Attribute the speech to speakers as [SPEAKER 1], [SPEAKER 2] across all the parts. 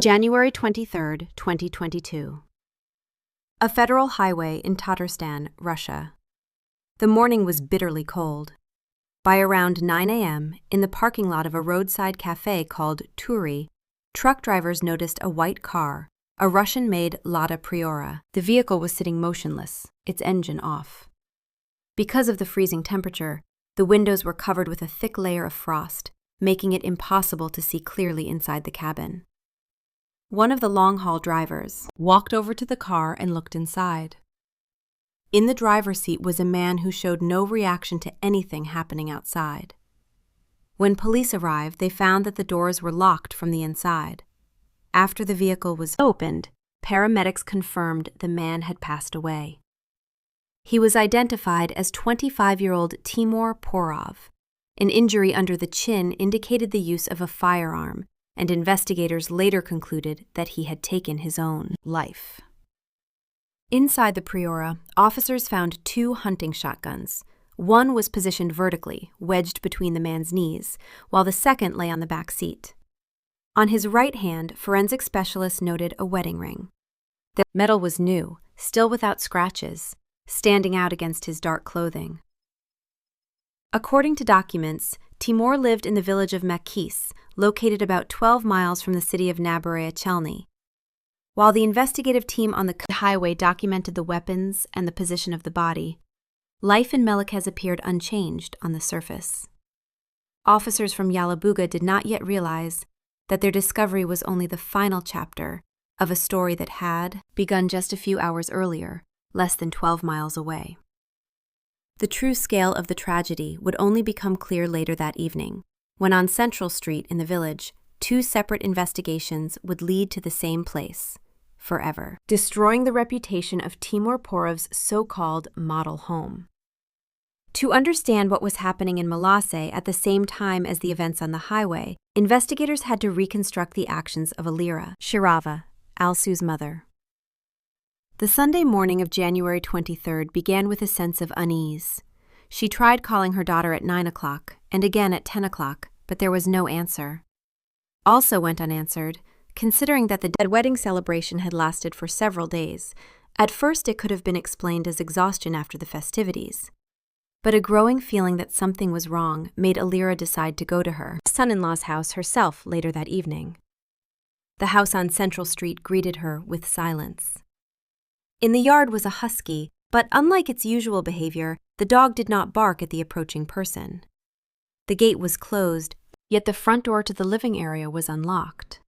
[SPEAKER 1] January 23, 2022. A federal highway in Tatarstan, Russia. The morning was bitterly cold. By around 9 a.m., in the parking lot of a roadside cafe called Turi, truck drivers noticed a white car, a Russian-made Lada Priora. The vehicle was sitting motionless, its engine off. Because of the freezing temperature, the windows were covered with a thick layer of frost, making it impossible to see clearly inside the cabin. One of the long-haul drivers walked over to the car and looked inside. In the driver's seat was a man who showed no reaction to anything happening outside. When police arrived, they found that the doors were locked from the inside. After the vehicle was opened, paramedics confirmed the man had passed away. He was identified as 25-year-old Timur Porov. An injury under the chin indicated the use of a firearm, and investigators later concluded that he had taken his own life. Inside the Priora, officers found 2 hunting shotguns. One was positioned vertically, wedged between the man's knees, while the second lay on the back seat. On his right hand, forensic specialists noted a wedding ring. The metal was new, still without scratches, standing out against his dark clothing. According to documents, Timur lived in the village of Massacre, located about 12 miles from the city of Naberaya Chelny. While the investigative team on the highway documented the weapons and the position of the body, life in Melikez appeared unchanged on the surface. Officers from Yalabuga did not yet realize that their discovery was only the final chapter of a story that had begun just a few hours earlier, less than 12 miles away. The true scale of the tragedy would only become clear later that evening, when on Central Street in the village, 2 separate investigations would lead to the same place, forever, destroying the reputation of Timur Porov's so-called model home. To understand what was happening in Massacre at the same time as the events on the highway, investigators had to reconstruct the actions of Elira Shirava, Alsu's mother. The Sunday morning of January 23rd began with a sense of unease. She tried calling her daughter at 9 o'clock and again at 10 o'clock, but there was no answer. Also went unanswered, considering that the dead wedding celebration had lasted for several days. At first it could have been explained as exhaustion after the festivities. But a growing feeling that something was wrong made Elira decide to go to her son-in-law's house herself later that evening. The house on Central Street greeted her with silence. In the yard was a husky, but unlike its usual behavior, the dog did not bark at the approaching person. The gate was closed, yet the front door to the living area was unlocked.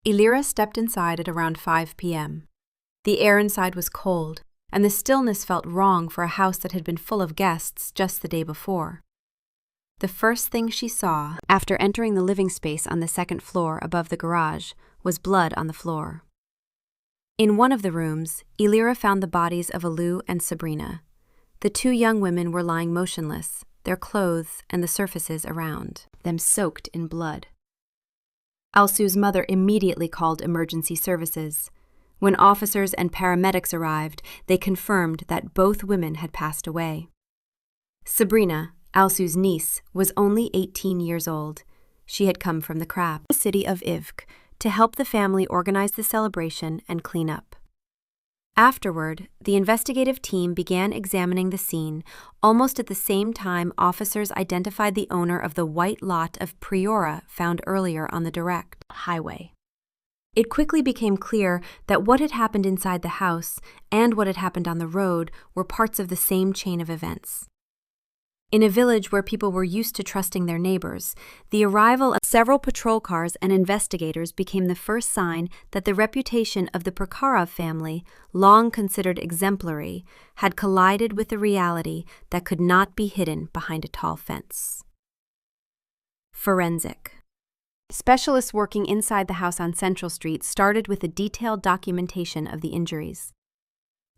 [SPEAKER 1] Elira stepped inside at around 5 p.m. The air inside was cold, and the stillness felt wrong for a house that had been full of guests just the day before. The first thing she saw, after entering the living space on the second floor above the garage, was blood on the floor. In one of the rooms, Elira found the bodies of Alu and Sabrina. The 2 young women were lying motionless, their clothes and the surfaces around them soaked in blood. Alsu's mother immediately called emergency services. When officers and paramedics arrived, they confirmed that both women had passed away. Sabrina, Alsu's niece, was only 18 years old. She had come from the city of Ivk, to help the family organize the celebration and clean up. Afterward, the investigative team began examining the scene. Almost at the same time, officers identified the owner of the white lot of Priora found earlier on the direct highway. It quickly became clear that what had happened inside the house and what had happened on the road were parts of the same chain of events. In a village where people were used to trusting their neighbors, the arrival of several patrol cars and investigators became the first sign that the reputation of the Prokhorov family, long considered exemplary, had collided with the reality that could not be hidden behind a tall fence. Forensic. Specialists working inside the house on Central Street started with a detailed documentation of the injuries.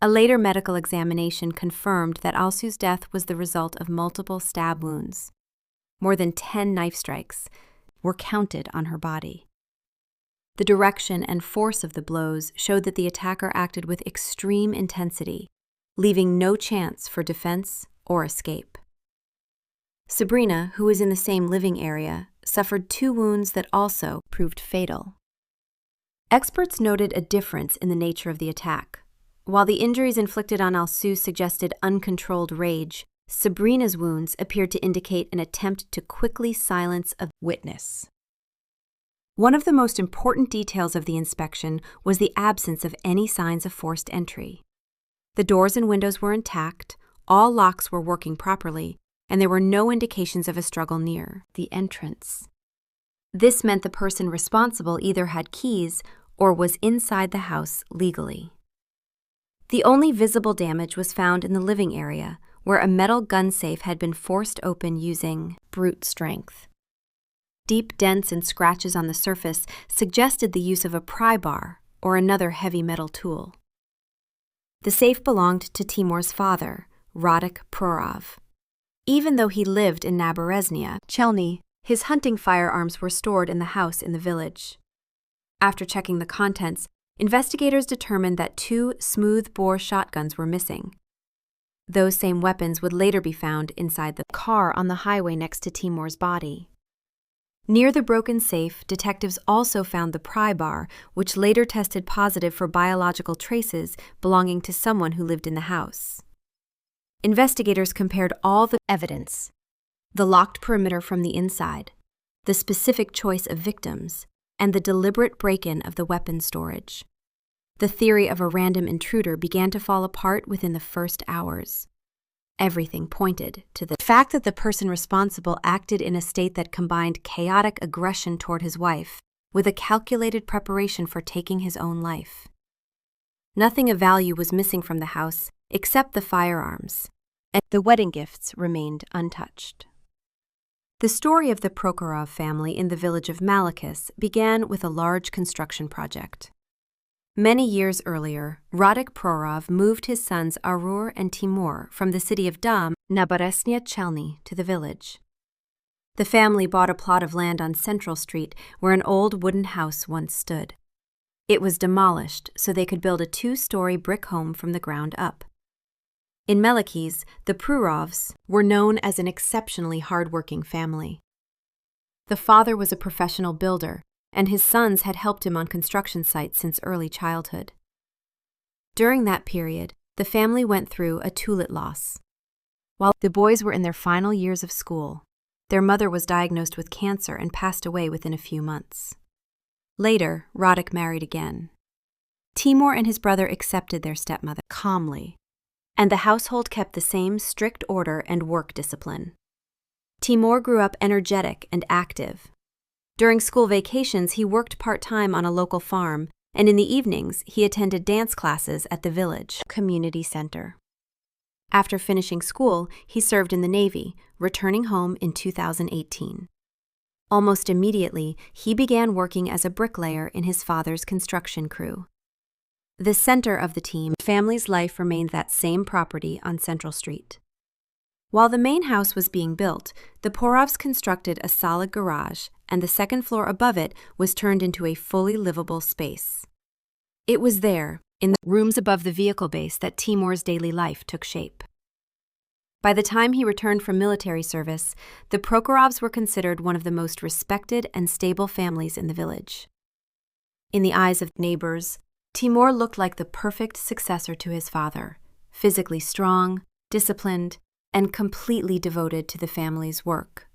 [SPEAKER 1] A later medical examination confirmed that Alsu's death was the result of multiple stab wounds. More than 10 knife strikes were counted on her body. The direction and force of the blows showed that the attacker acted with extreme intensity, leaving no chance for defense or escape. Sabrina, who was in the same living area, suffered 2 wounds that also proved fatal. Experts noted a difference in the nature of the attack. While the injuries inflicted on Alsu suggested uncontrolled rage, Sabrina's wounds appeared to indicate an attempt to quickly silence a witness. One of the most important details of the inspection was the absence of any signs of forced entry. The doors and windows were intact, all locks were working properly, and there were no indications of a struggle near the entrance. This meant the person responsible either had keys or was inside the house legally. The only visible damage was found in the living area, where a metal gun safe had been forced open using brute strength. Deep dents and scratches on the surface suggested the use of a pry bar or another heavy metal tool. The safe belonged to Timur's father, Radek Prorov. Even though he lived in Naberezhnya, Chelny, his hunting firearms were stored in the house in the village. After checking the contents, investigators determined that 2 smooth-bore shotguns were missing. Those same weapons would later be found inside the car on the highway next to Timur's body. Near the broken safe, detectives also found the pry bar, which later tested positive for biological traces belonging to someone who lived in the house. Investigators compared all the evidence: the locked perimeter from the inside, the specific choice of victims, and the deliberate break-in of the weapon storage. The theory of a random intruder began to fall apart within the first hours. Everything pointed to the fact that the person responsible acted in a state that combined chaotic aggression toward his wife with a calculated preparation for taking his own life. Nothing of value was missing from the house except the firearms, and the wedding gifts remained untouched. The story of the Prokhorov family in the village of Malachus began with a large construction project. Many years earlier, Radek Prorov moved his sons Arur and Timur from the city of Dam, Naberezhnya Chelny, to the village. The family bought a plot of land on Central Street where an old wooden house once stood. It was demolished so they could build a 2-story brick home from the ground up. In Melachis, the Prorovs were known as an exceptionally hard-working family. The father was a professional builder, and his sons had helped him on construction sites since early childhood. During that period, the family went through a tulip loss. While the boys were in their final years of school, their mother was diagnosed with cancer and passed away within a few months. Later, Radek married again. Timur and his brother accepted their stepmother calmly, and the household kept the same strict order and work discipline. Timur grew up energetic and active. During school vacations, he worked part-time on a local farm, and in the evenings, he attended dance classes at the village community center. After finishing school, he served in the Navy, returning home in 2018. Almost immediately, he began working as a bricklayer in his father's construction crew. The center of the team, family's life remained that same property on Central Street. While the main house was being built, the Porovs constructed a solid garage, and the second floor above it was turned into a fully livable space. It was there, in the rooms above the vehicle base, that Timur's daily life took shape. By the time he returned from military service, the Prokhorovs were considered one of the most respected and stable families in the village. In the eyes of neighbors, Timur looked like the perfect successor to his father, physically strong, disciplined, and completely devoted to the family's work.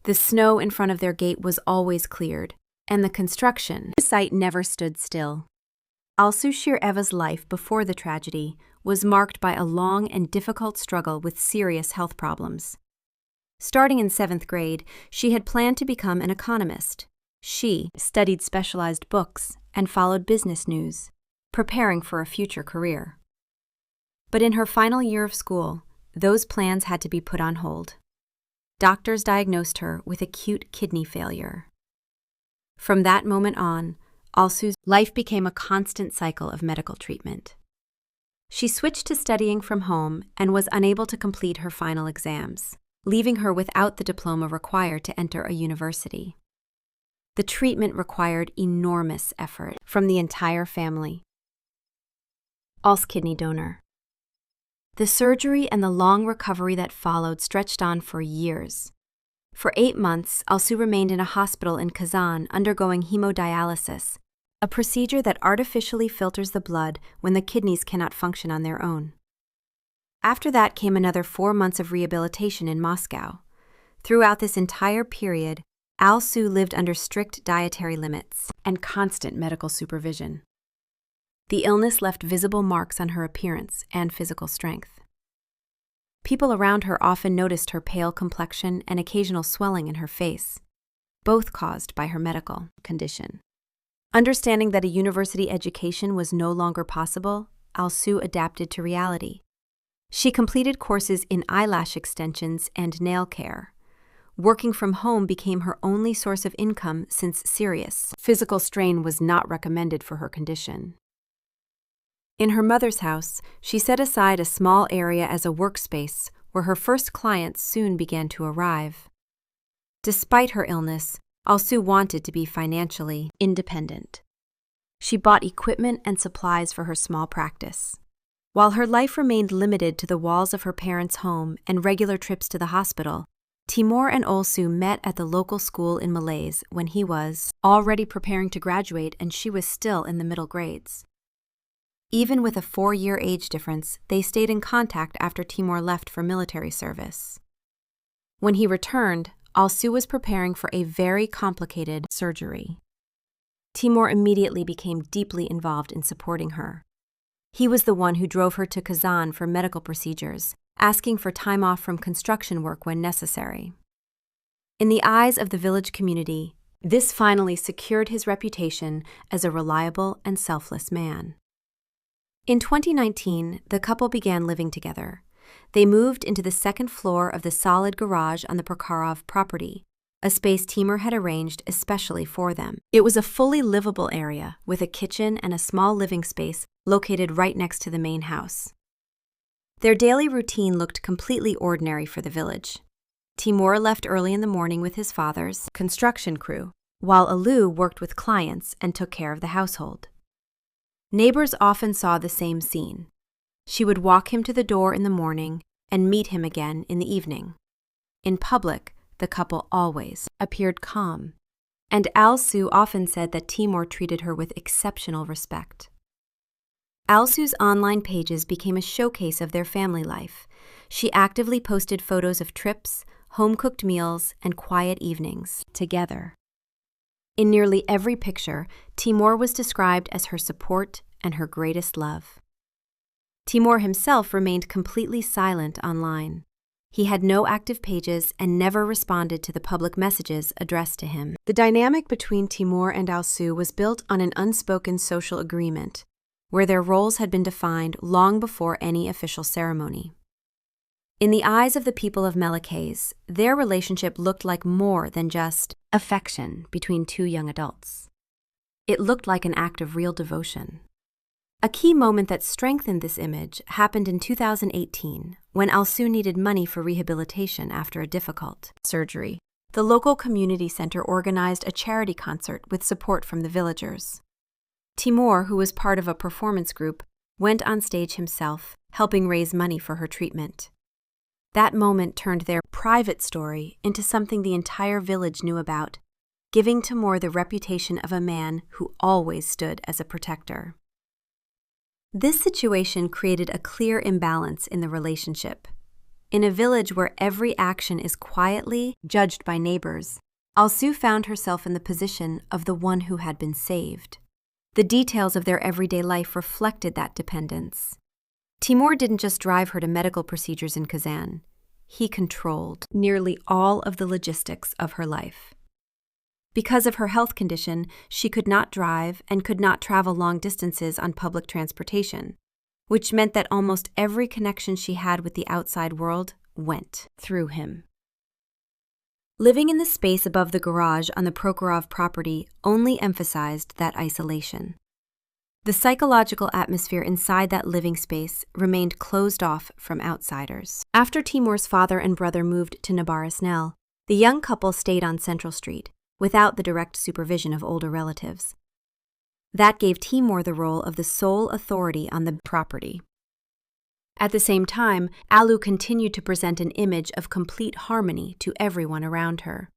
[SPEAKER 1] The snow in front of their gate was always cleared, and the construction site never stood still. Alsu Shireva's life before the tragedy was marked by a long and difficult struggle with serious health problems. Starting in 7th grade, she had planned to become an economist. She studied specialized books and followed business news, preparing for a future career. But in her final year of school, those plans had to be put on hold. Doctors diagnosed her with acute kidney failure. From that moment on, Alsu's life became a constant cycle of medical treatment. She switched to studying from home and was unable to complete her final exams, leaving her without the diploma required to enter a university. The treatment required enormous effort from the entire family. Al's kidney donor. The surgery and the long recovery that followed stretched on for years. For 8 months, Alsu remained in a hospital in Kazan undergoing hemodialysis, a procedure that artificially filters the blood when the kidneys cannot function on their own. After that came another 4 months of rehabilitation in Moscow. Throughout this entire period, Al-Su lived under strict dietary limits and constant medical supervision. The illness left visible marks on her appearance and physical strength. People around her often noticed her pale complexion and occasional swelling in her face, both caused by her medical condition. Understanding that a university education was no longer possible, Al-Su adapted to reality. She completed courses in eyelash extensions and nail care. Working from home became her only source of income since serious physical strain was not recommended for her condition. In her mother's house, she set aside a small area as a workspace where her first clients soon began to arrive. Despite her illness, Al-Su wanted to be financially independent. She bought equipment and supplies for her small practice. While her life remained limited to the walls of her parents' home and regular trips to the hospital, Timur and Al-Su met at the local school in Malaysia when he was already preparing to graduate and she was still in the middle grades. Even with a 4-year age difference, they stayed in contact after Timur left for military service. When he returned, Al-Su was preparing for a very complicated surgery. Timur immediately became deeply involved in supporting her. He was the one who drove her to Kazan for medical procedures, asking for time off from construction work when necessary. In the eyes of the village community, this finally secured his reputation as a reliable and selfless man. In 2019, the couple began living together. They moved into the second floor of the solid garage on the Prokhorov property, a space Timur had arranged especially for them. It was a fully livable area with a kitchen and a small living space located right next to the main house. Their daily routine looked completely ordinary for the village. Timur left early in the morning with his father's construction crew, while Alu worked with clients and took care of the household. Neighbors often saw the same scene. She would walk him to the door in the morning and meet him again in the evening. In public, the couple always appeared calm, and Al-Su often said that Timur treated her with exceptional respect. Al-Su's online pages became a showcase of their family life. She actively posted photos of trips, home-cooked meals, and quiet evenings together. In nearly every picture, Timur was described as her support and her greatest love. Timur himself remained completely silent online. He had no active pages and never responded to the public messages addressed to him. The dynamic between Timur and Al-Su was built on an unspoken social agreement, where their roles had been defined long before any official ceremony. In the eyes of the people of Melekes, their relationship looked like more than just affection between two young adults. It looked like an act of real devotion. A key moment that strengthened this image happened in 2018, when Al-Su needed money for rehabilitation after a difficult surgery. The local community center organized a charity concert with support from the villagers. Timur, who was part of a performance group, went on stage himself, helping raise money for her treatment. That moment turned their private story into something the entire village knew about, giving Timur the reputation of a man who always stood as a protector. This situation created a clear imbalance in the relationship. In a village where every action is quietly judged by neighbors, Al-Su found herself in the position of the one who had been saved. The details of their everyday life reflected that dependence. Timur didn't just drive her to medical procedures in Kazan. He controlled nearly all of the logistics of her life. Because of her health condition, she could not drive and could not travel long distances on public transportation, which meant that almost every connection she had with the outside world went through him. Living in the space above the garage on the Prokhorov property only emphasized that isolation. The psychological atmosphere inside that living space remained closed off from outsiders. After Timur's father and brother moved to Nabarasnel, the young couple stayed on Central Street, without the direct supervision of older relatives. That gave Timur the role of the sole authority on the property. At the same time, Alu continued to present an image of complete harmony to everyone around her.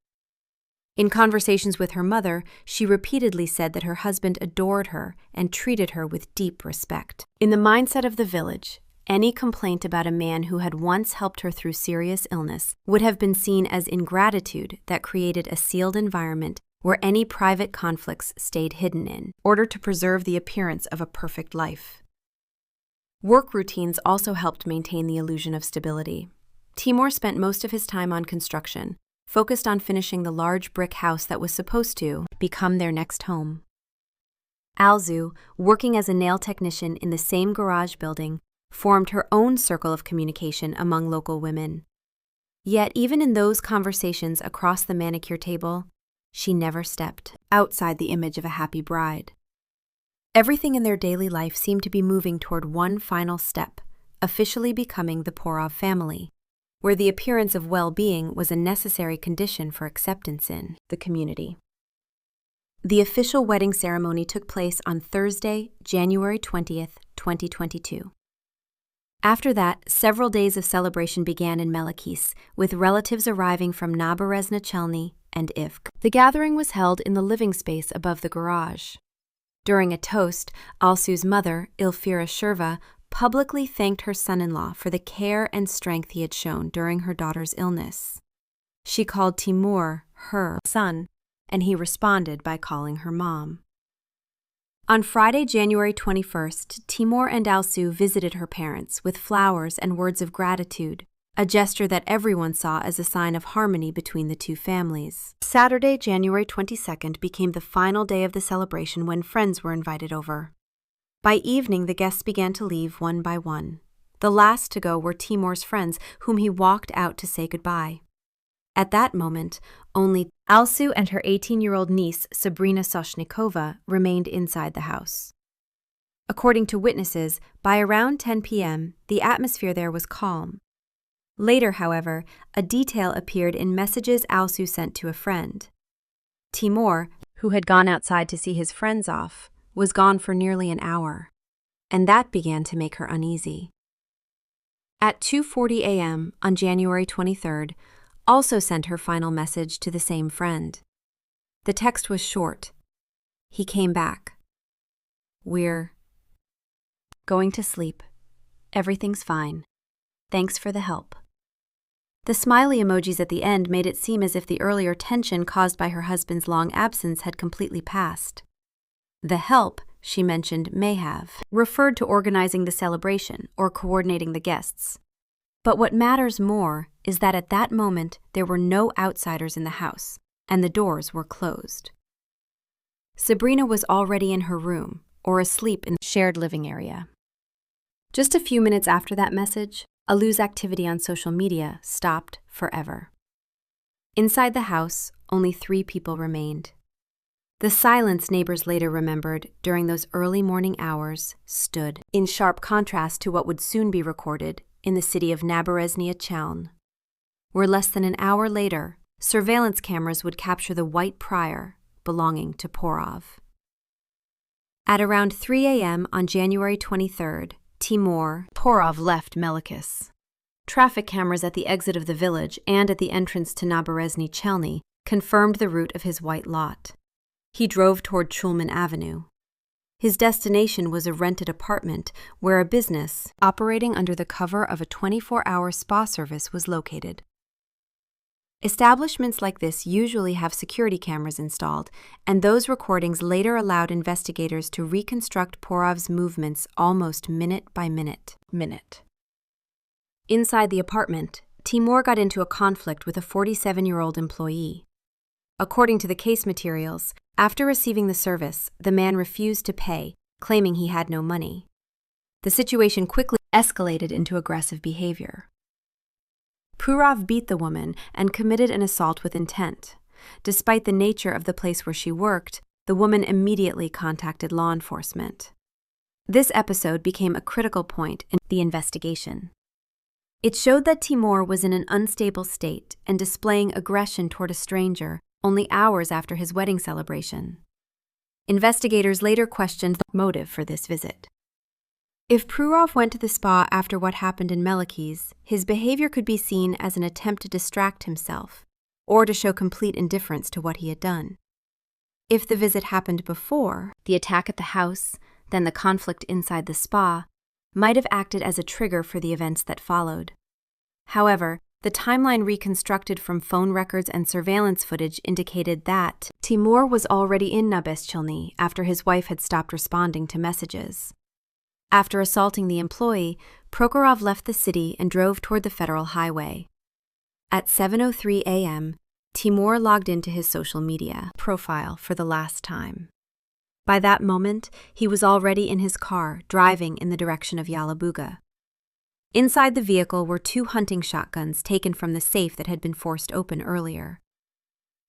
[SPEAKER 1] In conversations with her mother, she repeatedly said that her husband adored her and treated her with deep respect. In the mindset of the village, any complaint about a man who had once helped her through serious illness would have been seen as ingratitude that created a sealed environment where any private conflicts stayed hidden in order to preserve the appearance of a perfect life. Work routines also helped maintain the illusion of stability. Timur spent most of his time on construction, focused on finishing the large brick house that was supposed to become their next home. Alzu, working as a nail technician in the same garage building, formed her own circle of communication among local women. Yet even in those conversations across the manicure table, she never stepped outside the image of a happy bride. Everything in their daily life seemed to be moving toward one final step, officially becoming the Porov family, where the appearance of well-being was a necessary condition for acceptance in the community. The official wedding ceremony took place on Thursday, January 20th, 2022. After that, several days of celebration began in Melakis, with relatives arriving from Naberezhny Chelny and Ivk. The gathering was held in the living space above the garage. During a toast, Alsu's mother, Ilfira Shirva, publicly thanked her son-in-law for the care and strength he had shown during her daughter's illness. She called Timur her son, and he responded by calling her mom. On Friday, January 21st, Timur and Alsu visited her parents with flowers and words of gratitude, a gesture that everyone saw as a sign of harmony between the two families. Saturday, January 22nd, became the final day of the celebration when friends were invited over. By evening, the guests began to leave one by one. The last to go were Timur's friends, whom he walked out to say goodbye. At that moment, only Alsu and her 18-year-old niece, Sabrina Soshnikova, remained inside the house. According to witnesses, by around 10 p.m., the atmosphere there was calm. Later, however, a detail appeared in messages Alsu sent to a friend. Timur, who had gone outside to see his friends off, was gone for nearly an hour, and that began to make her uneasy. At 2:40 a.m. on January 23rd, also sent her final message to the same friend. The text was short. He came back. "We're going to sleep. Everything's fine. Thanks for the help." The smiley emojis at the end made it seem as if the earlier tension caused by her husband's long absence had completely passed. The help, she mentioned, may have referred to organizing the celebration or coordinating the guests. But what matters more is that at that moment there were no outsiders in the house, and the doors were closed. Sabrina was already in her room, or asleep in the shared living area. Just a few minutes after that message, Alu's activity on social media stopped forever. Inside the house, only 3 people remained. The silence, neighbors later remembered, during those early morning hours stood in sharp contrast to what would soon be recorded in the city of Naberezhny Chelny, where less than an hour later, surveillance cameras would capture the white prior belonging to Porov. At around 3 a.m. on January 23rd, Timur Porov left Melakis. Traffic cameras at the exit of the village and at the entrance to Naberezhny Chelny confirmed the route of his white lot. He drove toward Chulman Avenue. His destination was a rented apartment where a business operating under the cover of a 24-hour spa service was located. Establishments like this usually have security cameras installed, and those recordings later allowed investigators to reconstruct Porov's movements almost minute by minute. Inside the apartment, Timur got into a conflict with a 47-year-old employee. According to the case materials, after receiving the service, the man refused to pay, claiming he had no money. The situation quickly escalated into aggressive behavior. Porov beat the woman and committed an assault with intent. Despite the nature of the place where she worked, the woman immediately contacted law enforcement. This episode became a critical point in the investigation. It showed that Timur was in an unstable state and displaying aggression toward a stranger only hours after his wedding celebration. Investigators later questioned the motive for this visit. If Porov went to the spa after what happened in Melakis, his behavior could be seen as an attempt to distract himself, or to show complete indifference to what he had done. If the visit happened before the attack at the house, then the conflict inside the spa might have acted as a trigger for the events that followed. However, the timeline reconstructed from phone records and surveillance footage indicated that Timur was already in Nabeschelny after his wife had stopped responding to messages. After assaulting the employee, Prokhorov left the city and drove toward the federal highway. At 7:03 a.m., Timur logged into his social media profile for the last time. By that moment, he was already in his car, driving in the direction of Yalabuga. Inside the vehicle were 2 hunting shotguns taken from the safe that had been forced open earlier.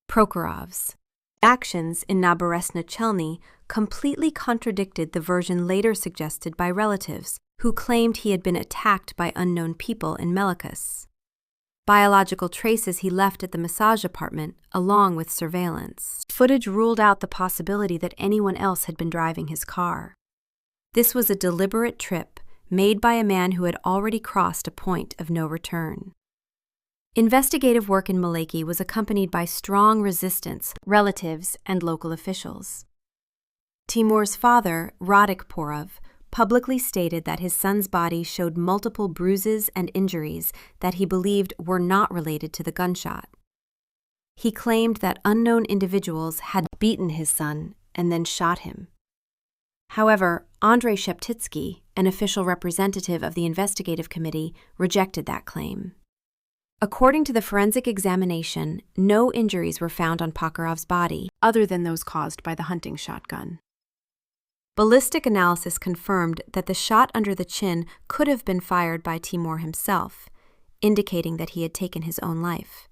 [SPEAKER 1] Prokhorov's actions in Naberezhny-Chelny completely contradicted the version later suggested by relatives, who claimed he had been attacked by unknown people in Melikus. Biological traces he left at the massage apartment, along with surveillance footage, ruled out the possibility that anyone else had been driving his car. This was a deliberate trip made by a man who had already crossed a point of no return. Investigative work in Maleki was accompanied by strong resistance, relatives, and local officials. Timur's father, Radik Porov, publicly stated that his son's body showed multiple bruises and injuries that he believed were not related to the gunshot. He claimed that unknown individuals had beaten his son and then shot him. However, Andrei Sheptitsky, an official representative of the investigative committee, rejected that claim. According to the forensic examination, no injuries were found on Prokhorov's body other than those caused by the hunting shotgun. Ballistic analysis confirmed that the shot under the chin could have been fired by Timur himself, indicating that he had taken his own life.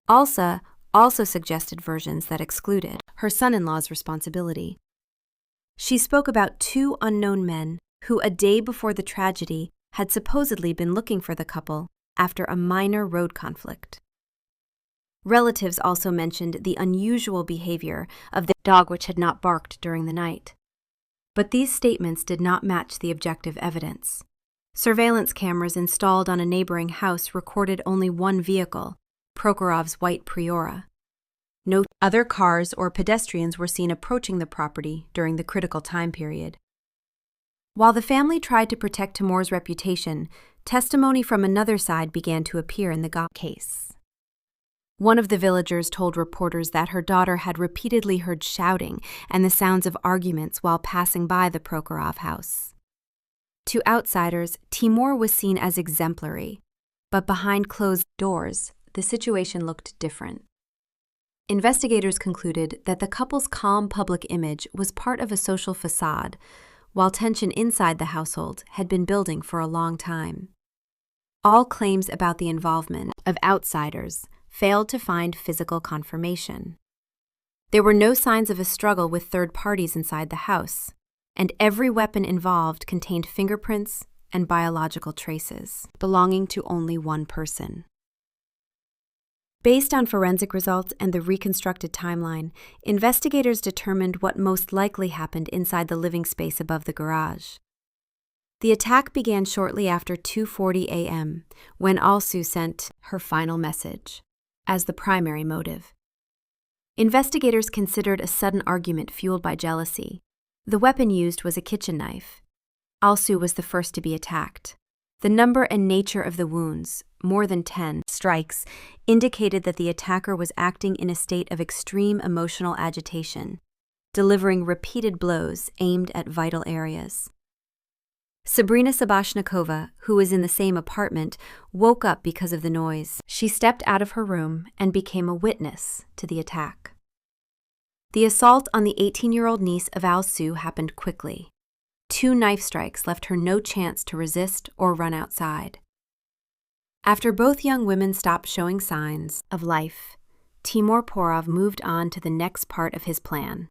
[SPEAKER 1] Alsa also suggested versions that excluded her son-in-law's responsibility. She spoke about 2 unknown men who, a day before the tragedy, had supposedly been looking for the couple after a minor road conflict. Relatives also mentioned the unusual behavior of the dog, which had not barked during the night. But these statements did not match the objective evidence. Surveillance cameras installed on a neighboring house recorded only one vehicle, Prokhorov's white Priora. No other cars or pedestrians were seen approaching the property during the critical time period. While the family tried to protect Timur's reputation, testimony from another side began to appear in the case. One of the villagers told reporters that her daughter had repeatedly heard shouting and the sounds of arguments while passing by the Prokhorov house. To outsiders, Timur was seen as exemplary, but behind closed doors, the situation looked different. Investigators concluded that the couple's calm public image was part of a social facade, while tension inside the household had been building for a long time. All claims about the involvement of outsiders failed to find physical confirmation. There were no signs of a struggle with third parties inside the house, and every weapon involved contained fingerprints and biological traces belonging to only one person. Based on forensic results and the reconstructed timeline, investigators determined what most likely happened inside the living space above the garage. The attack began shortly after 2:40 a.m., when Alsu sent her final message as the primary motive. Investigators considered a sudden argument fueled by jealousy. The weapon used was a kitchen knife. Alsu was the first to be attacked. The number and nature of the wounds, more than 10 strikes, indicated that the attacker was acting in a state of extreme emotional agitation, delivering repeated blows aimed at vital areas. Sabrina Sabashnikova, who was in the same apartment, woke up because of the noise. She stepped out of her room and became a witness to the attack. The assault on the 18-year-old niece of Alsu happened quickly. 2 knife strikes left her no chance to resist or run outside. After both young women stopped showing signs of life, Timur Porov moved on to the next part of his plan.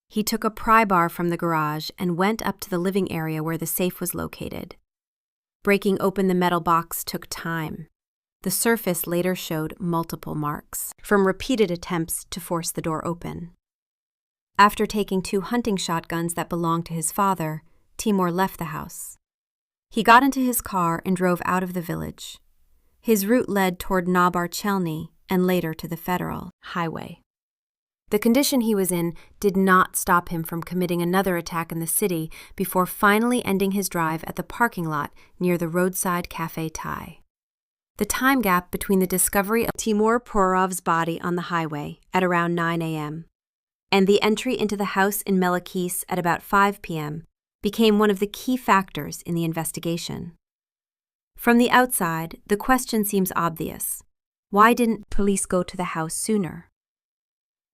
[SPEAKER 1] He took a pry bar from the garage and went up to the living area where the safe was located. Breaking open the metal box took time. The surface later showed multiple marks from repeated attempts to force the door open. After taking 2 hunting shotguns that belonged to his father, Timur left the house. He got into his car and drove out of the village. His route led toward Naberezhny, and later to the federal highway. The condition he was in did not stop him from committing another attack in the city before finally ending his drive at the parking lot near the roadside Cafe Thai. The time gap between the discovery of Timur Purov's body on the highway at around 9 a.m. and the entry into the house in Meticulously at about 5 p.m. became one of the key factors in the investigation. From the outside, the question seems obvious. Why didn't police go to the house sooner?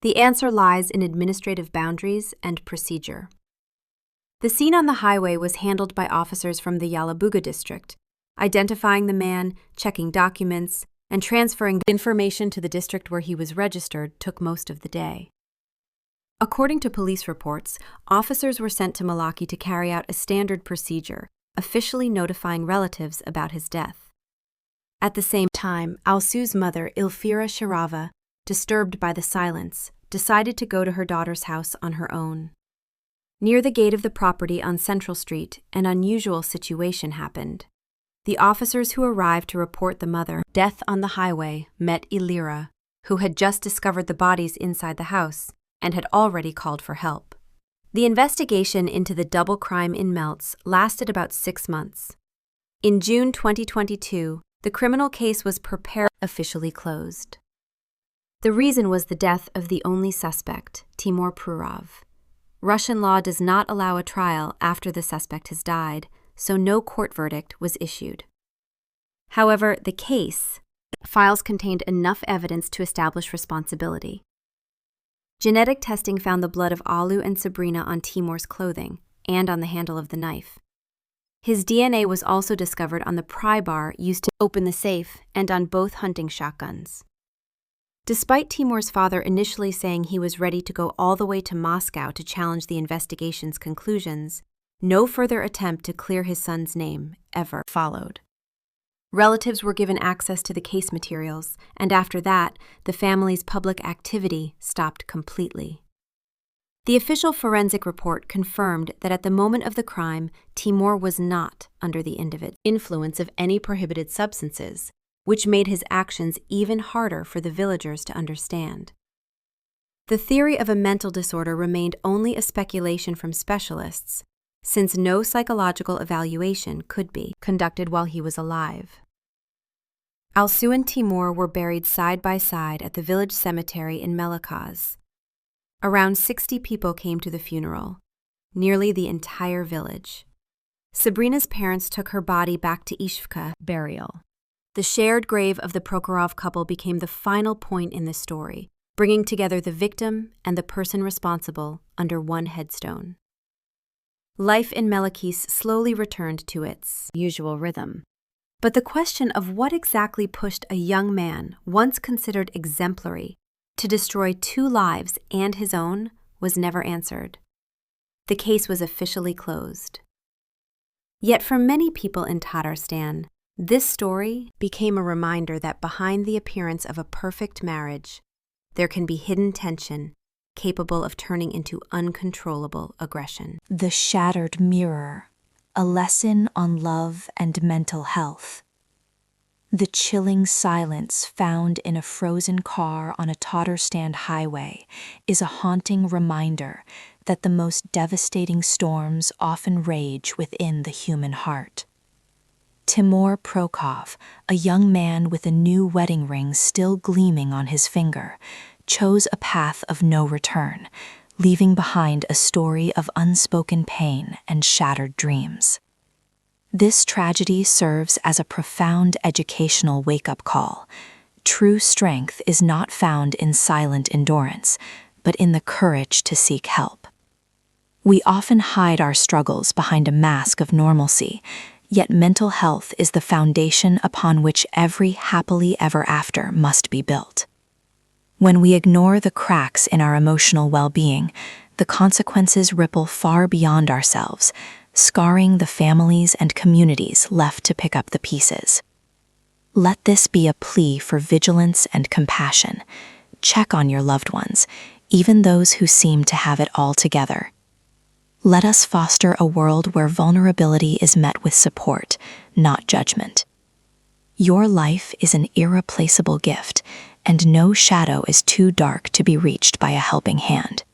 [SPEAKER 1] The answer lies in administrative boundaries and procedure. The scene on the highway was handled by officers from the Yalabuga district, identifying the man, checking documents, and transferring the information to the district where he was registered took most of the day. According to police reports, officers were sent to Malaki to carry out a standard procedure, officially notifying relatives about his death. At the same time, Alsu's mother, Ilfira Sharava, disturbed by the silence, decided to go to her daughter's house on her own. Near the gate of the property on Central Street, an unusual situation happened. The officers who arrived to report the mother's death on the highway met Ilira, who had just discovered the bodies inside the house and had already called for help. The investigation into the double crime in Melts lasted about 6 months. In June 2022, the criminal case was officially closed. The reason was the death of the only suspect, Timur Purov. Russian law does not allow a trial after the suspect has died, so no court verdict was issued. However, the case files contained enough evidence to establish responsibility. Genetic testing found the blood of Alu and Sabrina on Timur's clothing and on the handle of the knife. His DNA was also discovered on the pry bar used to open the safe and on both hunting shotguns. Despite Timur's father initially saying he was ready to go all the way to Moscow to challenge the investigation's conclusions, no further attempt to clear his son's name ever followed. Relatives were given access to the case materials, and after that, the family's public activity stopped completely. The official forensic report confirmed that at the moment of the crime, Timur was not under the influence of any prohibited substances, which made his actions even harder for the villagers to understand. The theory of a mental disorder remained only a speculation from specialists, since no psychological evaluation could be conducted while he was alive. Alsu and Timur were buried side by side at the village cemetery in Melikaz. Around 60 people came to the funeral, nearly the entire village. Sabrina's parents took her body back to Ishvka burial. The shared grave of the Prokhorov couple became the final point in the story, bringing together the victim and the person responsible under one headstone. Life in Melikis slowly returned to its usual rhythm. But the question of what exactly pushed a young man, once considered exemplary, to destroy 2 lives and his own was never answered. The case was officially closed. Yet for many people in Tatarstan, this story became a reminder that behind the appearance of a perfect marriage, there can be hidden tension capable of turning into uncontrollable aggression.
[SPEAKER 2] The Shattered Mirror, a lesson on love and mental health. The chilling silence found in a frozen car on a Tatarstan highway is a haunting reminder that the most devastating storms often rage within the human heart. Timur Prokhov, a young man with a new wedding ring still gleaming on his finger, chose a path of no return, leaving behind a story of unspoken pain and shattered dreams. This tragedy serves as a profound educational wake-up call. True strength is not found in silent endurance, but in the courage to seek help. We often hide our struggles behind a mask of normalcy, yet mental health is the foundation upon which every happily ever after must be built. When we ignore the cracks in our emotional well-being, the consequences ripple far beyond ourselves, scarring the families and communities left to pick up the pieces. Let this be a plea for vigilance and compassion. Check on your loved ones, even those who seem to have it all together. Let us foster a world where vulnerability is met with support, not judgment. Your life is an irreplaceable gift, and no shadow is too dark to be reached by a helping hand.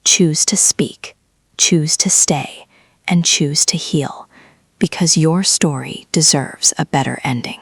[SPEAKER 2] Choose to speak, choose to stay, and choose to heal, because your story deserves a better ending.